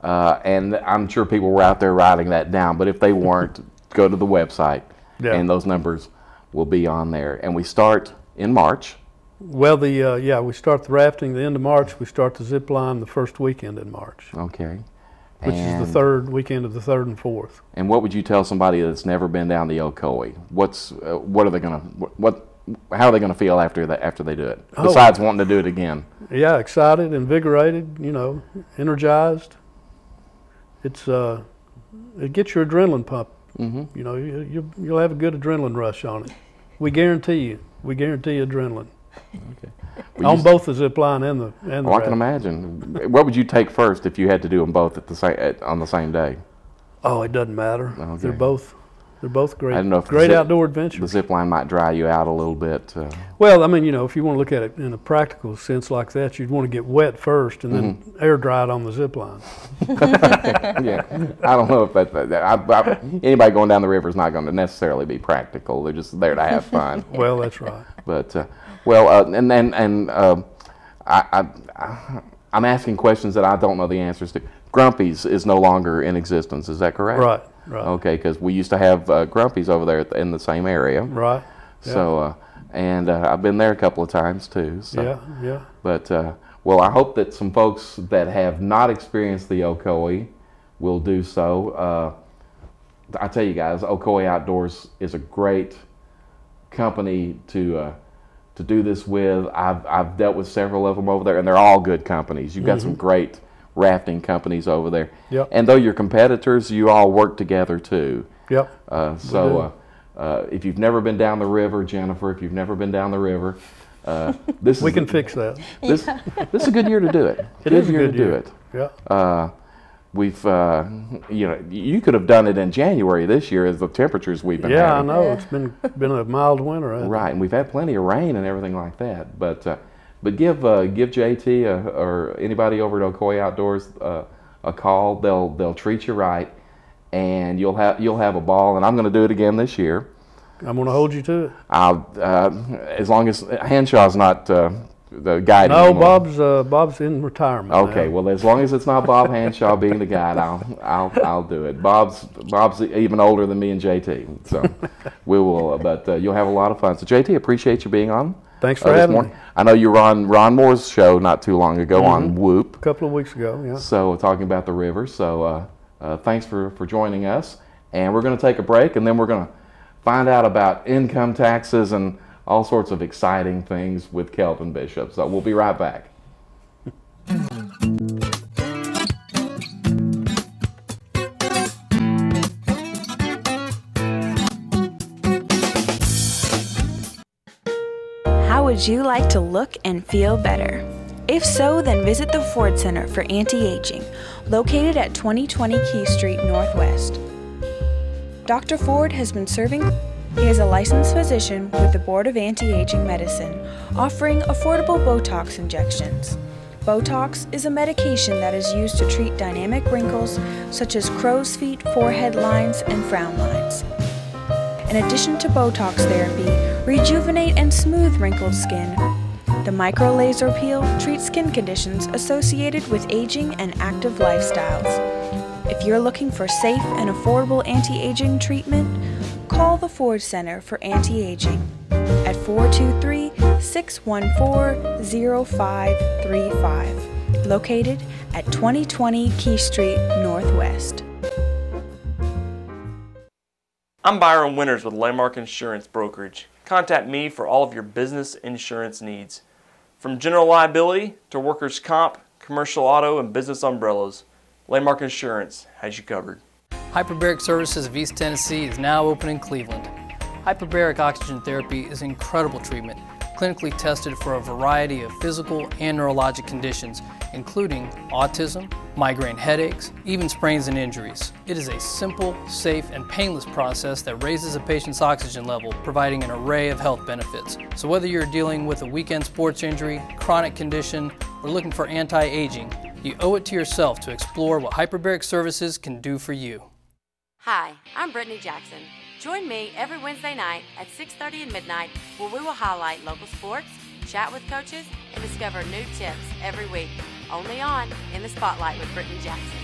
S1: And I'm sure people were out there writing that down, but if they weren't, go to the website, and those numbers will be on there. And we start in March. Well,
S9: we start the rafting the end of March. We start the zip line the first weekend in March.
S1: Okay.
S9: Which is the third weekend of the 3rd and 4th.
S1: And what would you tell somebody that's never been down the Ocoee? How are they going to feel after they do it? Besides wanting to do it again.
S9: Yeah, excited, invigorated, energized. It gets your adrenaline pump. You'll have a good adrenaline rush on it. We guarantee adrenaline.
S1: Okay.
S9: On both the zip line and the
S1: I can imagine. What would you take first if you had to do them both on the same day?
S9: Oh, it doesn't matter.
S1: Okay.
S9: They're both great.
S1: I don't know if
S9: great outdoor adventures.
S1: The zip line might dry you out a little bit.
S9: Well, I mean, if you want to look at it in a practical sense like that, you'd want to get wet first and then air dry it on the zip line.
S1: Yeah, I don't know if anybody going down the river is not going to necessarily be practical. They're just there to have fun.
S9: Well, that's right.
S1: But I'm asking questions that I don't know the answers to. Grumpy's is no longer in existence. Is that correct?
S9: Right.
S1: Okay, because we used to have Grumpy's over there in the same area.
S9: Right. Yeah.
S1: So, I've been there a couple of times too. So.
S9: Yeah.
S1: But I hope that some folks that have not experienced the Ocoee will do so. I tell you guys, Ocoee Outdoors is a great company to do this with. I've dealt with several of them over there, and they're all good companies. You've got some great rafting companies over there.
S9: Yep.
S1: And though you're competitors, you all work together too.
S9: Yep.
S1: If you've never been down the river, Jennifer, if you've never been down the river, this
S9: we can fix that.
S1: This is a good year to do it.
S9: It is a good
S1: to
S9: year.
S1: do it.
S9: Yeah.
S1: We've, you could have done it in January this year as the temperatures we've been having.
S9: Yeah, I know. It's been a mild winter.
S1: Right, and we've had plenty of rain and everything like that. But give JT or anybody over at Ocoee Outdoors a call. They'll treat you right, and you'll have a ball. And I'm going to do it again this year.
S9: I'm going to hold you to it.
S1: As long as Hanshaw's not the guide.
S9: No,
S1: anymore.
S9: Bob's in retirement.
S1: Okay,
S9: now.
S1: well, as long as it's not Bob Hanshaw being the guide, I'll do it. Bob's even older than me and JT, so we will. But you'll have a lot of fun. So JT, appreciate you being on.
S9: Thanks for having me.
S1: I know you were on Ron Moore's show not too long ago on Whoop.
S9: A couple of weeks ago, yeah.
S1: So talking about the river. So thanks for joining us, and we're going to take a break, and then we're going to find out about income taxes and all sorts of exciting things with Kelvin Bishop. So we'll be right back.
S7: How would you like to look and feel better? If so, then visit the Ford Center for Anti-Aging, located at 2020 Key Street Northwest. Dr. Ford has been serving. He is a licensed physician with the Board of Anti-Aging Medicine, offering affordable Botox injections. Botox is a medication that is used to treat dynamic wrinkles such as crow's feet, forehead lines, and frown lines. In addition to Botox therapy, rejuvenate and smooth wrinkled skin. The micro laser peel treats skin conditions associated with aging and active lifestyles. If you're looking for safe and affordable anti-aging treatment, call the Ford Center for Anti-Aging at 423-614-0535, located at 2020 Key Street Northwest.
S10: I'm Byron Winters with Landmark Insurance Brokerage. Contact me for all of your business insurance needs. From general liability to workers' comp, commercial auto, and business umbrellas, Landmark Insurance has you covered.
S6: Hyperbaric Services of East Tennessee is now open in Cleveland. Hyperbaric oxygen therapy is incredible treatment, clinically tested for a variety of physical and neurologic conditions, including autism, migraine headaches, even sprains and injuries. It is a simple, safe, and painless process that raises a patient's oxygen level, providing an array of health benefits. So whether you're dealing with a weekend sports injury, chronic condition, or looking for anti-aging, you owe it to yourself to explore what Hyperbaric Services can do for you.
S5: Hi, I'm Brittany Jackson. Join me every Wednesday night at 6:30 and midnight where we will highlight local sports, chat with coaches, and discover new tips every week. Only on In the Spotlight with Brittany Jackson.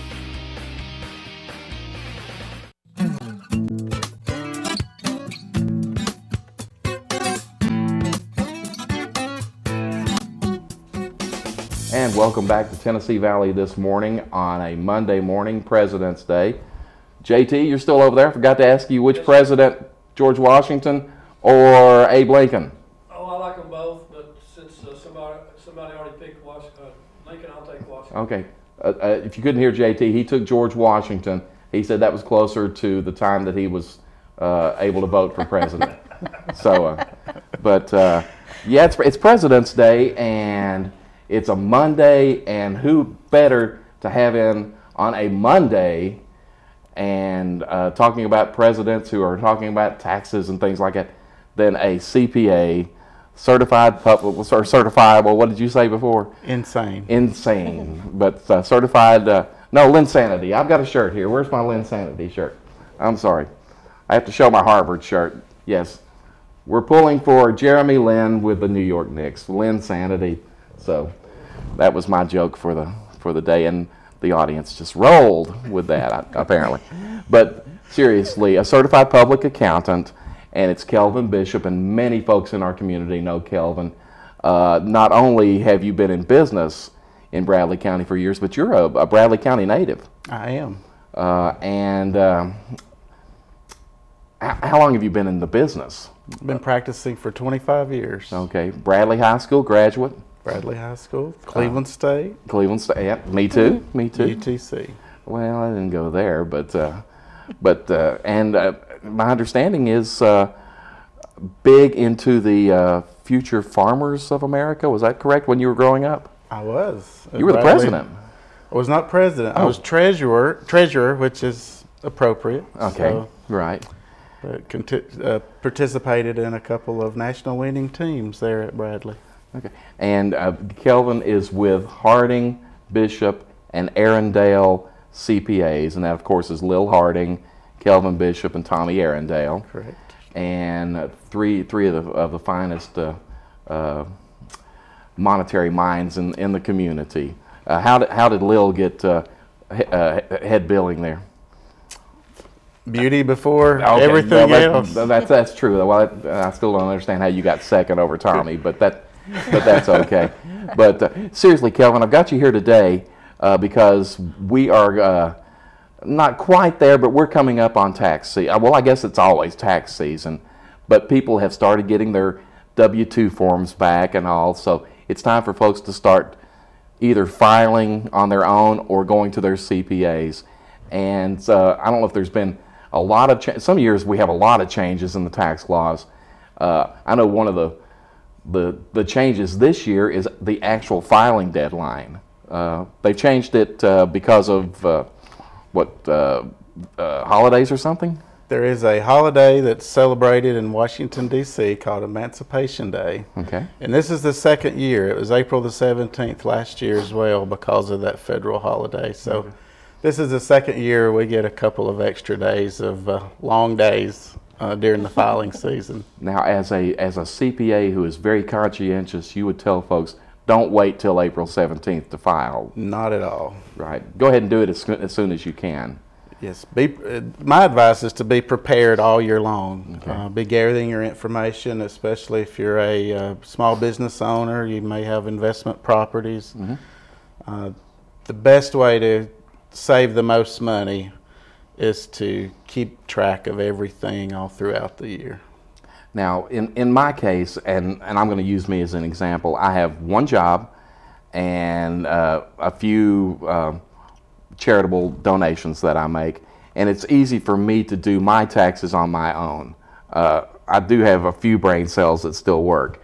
S1: And welcome back to Tennessee Valley this morning on a Monday morning, President's Day. JT, you're still over there. I forgot to ask you which president, George Washington or Abe Lincoln?
S3: Oh, I like them both, but since somebody already picked Lincoln, I'll take Washington.
S1: Okay. If you couldn't hear JT, he took George Washington. He said that was closer to the time that he was able to vote for president. Yeah, it's President's Day, and it's a Monday, and who better to have in on a Monday and talking about presidents who are talking about taxes and things like that than a CPA, certified public, or certifiable, what did you say before? Insane. But certified, no, Linsanity. I've got a shirt here. Where's my Linsanity shirt? I'm sorry. I have to show my Harvard shirt. Yes. We're pulling for Jeremy Lin with the New York Knicks. Linsanity. So that was my joke for the day, and the audience just rolled with that, apparently. But seriously, a certified public accountant, and it's Kelvin Bishop, and many folks in our community know Kelvin. Not only have you been in business in Bradley County for years, but you're a Bradley County native.
S11: I am.
S1: How long have you been in the business?
S11: I've been practicing for 25 years.
S1: Okay. Bradley High School graduate.
S11: Bradley High School, Cleveland State.
S1: Cleveland State. Yeah, me too. Me too.
S11: UTC.
S1: Well, I didn't go there, but my understanding is big into the future farmers of America. Was that correct when you were growing up?
S11: I was.
S1: You were the president.
S11: I was not president. I was treasurer, which is appropriate.
S1: Okay,
S11: so,
S1: right.
S11: But participated in a couple of national winning teams there at Bradley.
S1: Okay, and Kelvin is with Harding, Bishop, and Arundel CPAs, and that of course is Lil Harding, Kelvin Bishop, and Tommy Arundel.
S11: Correct.
S1: And three of the finest monetary minds in the community. How did Lil get head billing there?
S11: Beauty before everything else.
S1: That's true. Well, I still don't understand how you got second over Tommy, but that's okay. But seriously, Kelvin, I've got you here today because we are not quite there, but we're coming up on tax season. Well, I guess it's always tax season, but people have started getting their W-2 forms back and all, so it's time for folks to start either filing on their own or going to their CPAs. And I don't know if there's been a lot of some years we have a lot of changes in the tax laws. I know one of the changes this year is the actual filing deadline. They've changed it because of holidays or something?
S11: There is a holiday that's celebrated in Washington, D.C. called Emancipation Day.
S1: Okay.
S11: And this is the second year. It was April the 17th last year as well because of that federal holiday. So this is the second year we get a couple of extra days of long days during the filing season.
S1: Now, as a CPA who is very conscientious, you would tell folks, don't wait till April 17th to file.
S11: Not at all.
S1: Right. Go ahead and do it as soon as you can.
S11: Yes. My advice is to be prepared all year long.
S1: Okay.
S11: Be gathering your information, especially if you're a small business owner. You may have investment properties.
S1: Mm-hmm.
S11: The best way to save the most money is to keep track of everything all throughout the year.
S1: Now, in my case, and I'm going to use me as an example, I have one job and a few charitable donations that I make, and it's easy for me to do my taxes on my own. I do have a few brain cells that still work,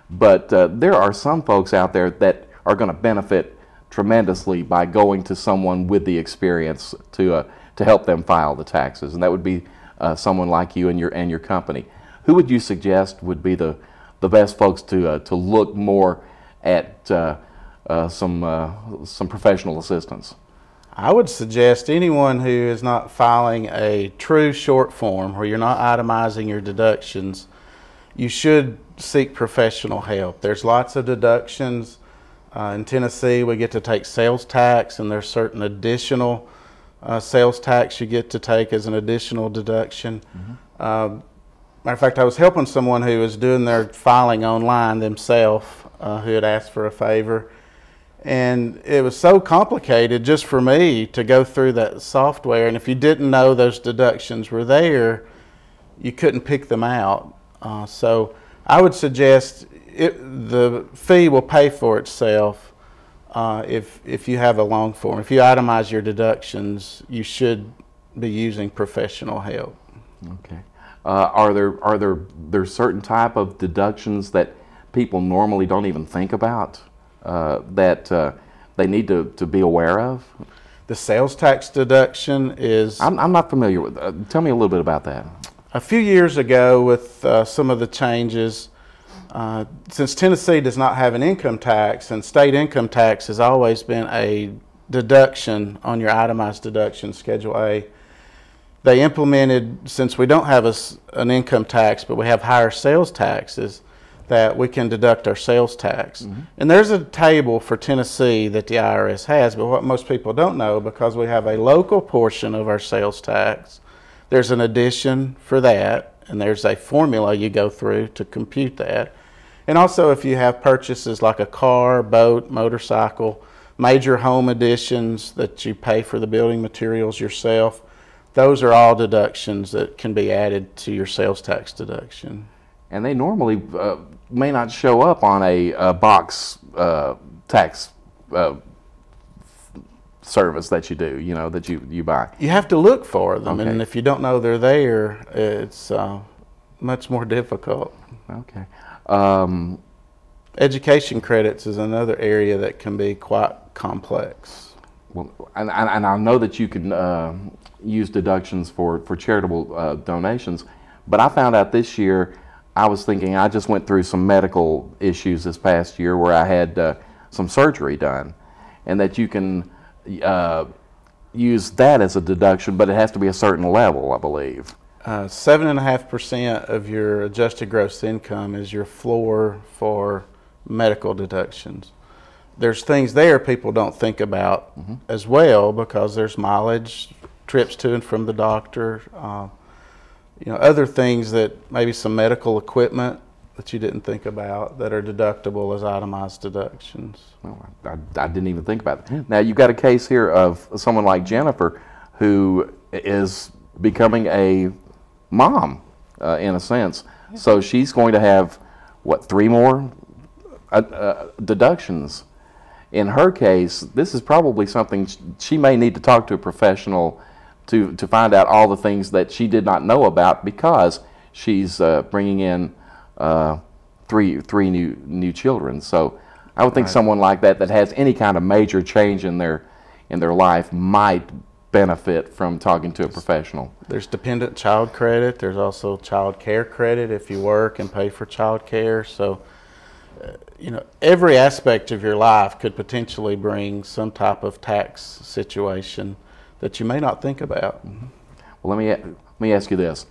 S1: but there are some folks out there that are going to benefit tremendously by going to someone with the experience to help them file the taxes, and that would be someone like you and your company. Who would you suggest would be the best folks to look more at some professional assistance?
S11: I would suggest anyone who is not filing a true short form where you're not itemizing your deductions, you should seek professional help. There's lots of deductions. In Tennessee, we get to take sales tax, and there's certain additional sales tax you get to take as an additional deduction. Mm-hmm. Matter of fact, I was helping someone who was doing their filing online themselves, who had asked for a favor. And it was so complicated just for me to go through that software. And if you didn't know those deductions were there, you couldn't pick them out. So I would suggest the fee will pay for itself if you have a long form. If you itemize your deductions, you should be using professional help.
S1: Okay. Are there certain type of deductions that people normally don't even think about that they need to be aware of?
S11: The sales tax deduction is...
S1: I'm not familiar with tell me a little bit about that.
S11: A few years ago with some of the changes, since Tennessee does not have an income tax, and state income tax has always been a deduction on your itemized deduction, Schedule A, they implemented, since we don't have an income tax, but we have higher sales taxes, that we can deduct our sales tax. Mm-hmm. And there's a table for Tennessee that the IRS has, but what most people don't know, because we have a local portion of our sales tax, there's an addition for that, and there's a formula you go through to compute that. And also if you have purchases like a car, boat, motorcycle, major home additions that you pay for the building materials yourself, those are all deductions that can be added to your sales tax deduction.
S1: And they normally may not show up on a box tax service that you do, you know, that you buy.
S11: You have to look for them,
S1: Okay.
S11: and if you don't know they're there, it's much more difficult.
S1: Okay.
S11: Education credits is another area that can be quite complex.
S1: Well, and I know that you can use deductions for charitable donations, but I found out this year, I was thinking, I just went through some medical issues this past year where I had some surgery done, and that you can use that as a deduction, but it has to be a certain level, I believe.
S11: 7.5% of your adjusted gross income is your floor for medical deductions. There's things there people don't think about as well, because there's mileage, trips to and from the doctor, you know, other things that maybe some medical equipment that you didn't think about that are deductible as itemized deductions.
S1: Well, I didn't even think about it. Now, you've got a case here of someone like Jennifer who is becoming a mom, in a sense. So she's going to have, what, 3 more deductions. In her case, this is probably something she may need to talk to a professional to find out all the things that she did not know about, because she's bringing in three new children. So I would think someone like that has any kind of major change in their life might benefit from talking to a professional.
S11: There's dependent child credit. There's also child care credit if you work and pay for child care. So you know, every aspect of your life could potentially bring some type of tax situation that you may not think about.
S1: Well, let me ask you this.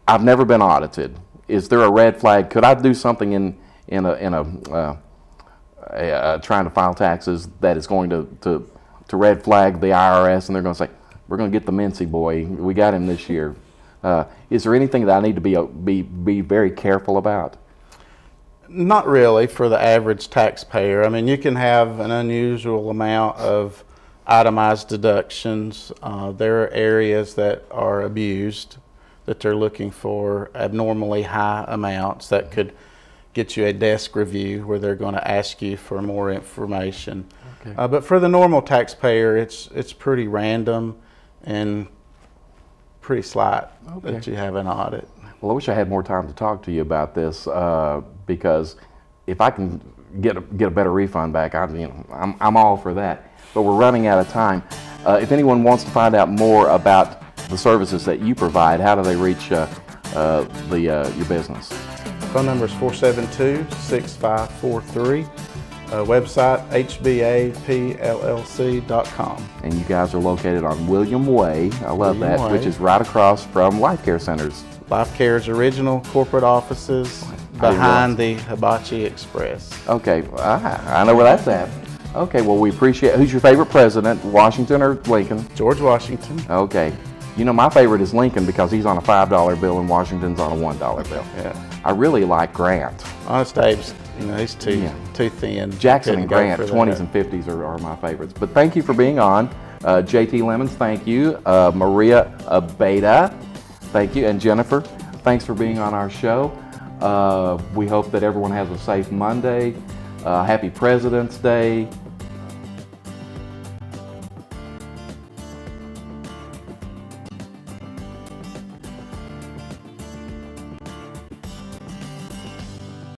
S1: I've never been audited. Is there a red flag? Could I do something in trying to file taxes that is going to red flag the IRS, and they're going to say, we're going to get the Mincy boy, we got him this year? Is there anything that I need to be very careful about?
S11: Not really for the average taxpayer. I mean, you can have an unusual amount of itemized deductions. There are areas that are abused, that they're looking for abnormally high amounts that could get you a desk review where they're going to ask you for more information. Okay. But for the normal taxpayer, it's pretty random and pretty slight that you have an audit.
S1: Well, I wish I had more time to talk to you about this, because if I can get a better refund back, I'm all for that. But we're running out of time. If anyone wants to find out more about the services that you provide, how do they reach your business?
S11: Phone number is 472-6543. Website hbapllc.com.
S1: And you guys are located on William Way. I love that, which is right across from Life Care Centers.
S11: Life Care's original corporate offices behind the Hibachi Express.
S1: Okay, I know where that's at. Okay, well, we appreciate. Who's your favorite president, Washington or Lincoln?
S11: George Washington.
S1: Okay. You know, my favorite is Lincoln because he's on a $5 bill and Washington's on a $1 bill.
S11: Yeah.
S1: I really like Grant.
S11: Honest Abe's, you know, he's too thin.
S1: Jackson and Grant, 20s and 50s are my favorites. But thank you for being on. JT Lemons, thank you. Maria Abeda, thank you. And Jennifer, thanks for being on our show. We hope that everyone has a safe Monday. Happy President's Day.